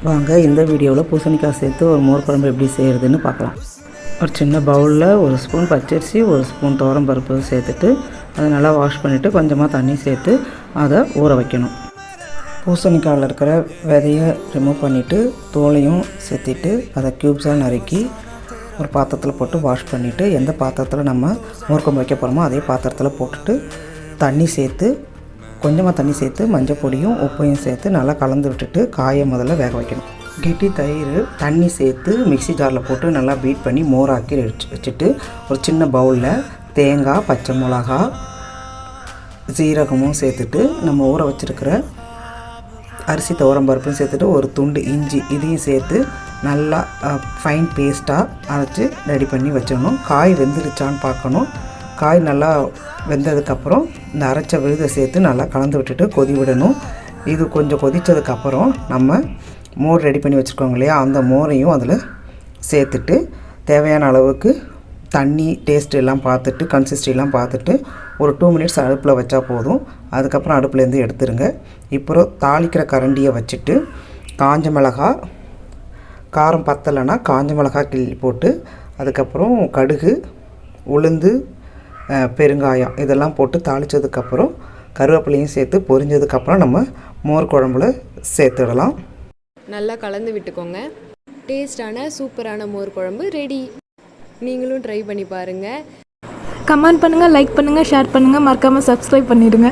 வாங்க இந்த வீடியோவில் பூசணிக்காய் சேர்த்து ஒரு மோர் குழம்பு எப்படி செய்கிறதுன்னு பார்க்கலாம். ஒரு சின்ன பவுலில் ஒரு ஸ்பூன் பச்சரிசி, ஒரு ஸ்பூன் துவரம்பருப்பு சேர்த்துட்டு அதை நல்லா வாஷ் பண்ணிவிட்டு கொஞ்சமாக தண்ணி சேர்த்து அதை ஊற வைக்கணும். பூசணிக்காயில் இருக்கிற விதையை ரிமூவ் பண்ணிவிட்டு தோலையும் சேர்த்திட்டு அதை க்யூப்ஸாக நறுக்கி ஒரு பாத்திரத்தில் போட்டு வாஷ் பண்ணிவிட்டு எந்த பாத்திரத்தில் நம்ம மோர் குழம்பு வைக்க போகிறோமோ அதே பாத்திரத்தில் போட்டுட்டு தண்ணி சேர்த்து கொஞ்சமாக தண்ணி சேர்த்து மஞ்சள் பொடியும் உப்பையும் சேர்த்து நல்லா கலந்து விட்டுட்டு காயை முதல்ல வேக வைக்கணும். கெட்டி தயிர் தண்ணி சேர்த்து மிக்ஸி ஜாரில் போட்டு நல்லா பீட் பண்ணி மோராக்கி வச்சுட்டு ஒரு சின்ன பவுலில் தேங்காய், பச்சை மிளகா, சீரகமும் சேர்த்துட்டு நம்ம ஊற வச்சுருக்கிற அரிசி துவரம்பருப்பும் சேர்த்துட்டு ஒரு துண்டு இஞ்சி இதையும் சேர்த்து நல்லா ஃபைன் பேஸ்ட்டாக அரைச்சி ரெடி பண்ணி வச்சிடணும். காய் வெந்துருச்சான்னு பார்க்கணும். காய் நல்லா வெந்ததுக்கப்புறம் இந்த அரைச்ச விழுதை சேர்த்து நல்லா கலந்து விட்டுட்டு கொதி விடணும். இது கொஞ்சம் கொதித்ததுக்கப்புறம் நம்ம மோர் ரெடி பண்ணி வச்சுருக்கோங்க இல்லையா, அந்த மோரையும் அதில் சேர்த்துட்டு தேவையான அளவுக்கு தண்ணி டேஸ்ட் எல்லாம் பார்த்துட்டு கன்சிஸ்டன்சிலாம் பார்த்துட்டு ஒரு 2 மினிட்ஸ் அடுப்பில் வச்சா போதும். அதுக்கப்புறம் அடுப்புலேருந்து எடுத்துருங்க. இப்போ தாளிக்கிற கரண்டியை வச்சுட்டு காஞ்ச மிளகாய், காரம் பத்தலைன்னா காஞ்ச மிளகாய் கிள்ளி போட்டு அதுக்கப்புறம் கடுகு, உளுந்து, பெருங்காயம் இதெல்லாம் போட்டு தாளித்ததுக்கப்புறம் கருவேப்பிலையும் சேர்த்து பொரிஞ்சதுக்கப்புறம் நம்ம மோர் குழம்புல சேர்த்துடலாம். நல்லா கலந்து விட்டுக்கோங்க. டேஸ்டான சூப்பரான மோர் குழம்பு ரெடி. நீங்களும் ட்ரை பண்ணி பாருங்கள். கமெண்ட் பண்ணுங்கள், லைக் பண்ணுங்கள், ஷேர் பண்ணுங்கள், மறக்காமல் சப்ஸ்கிரைப் பண்ணிவிடுங்க.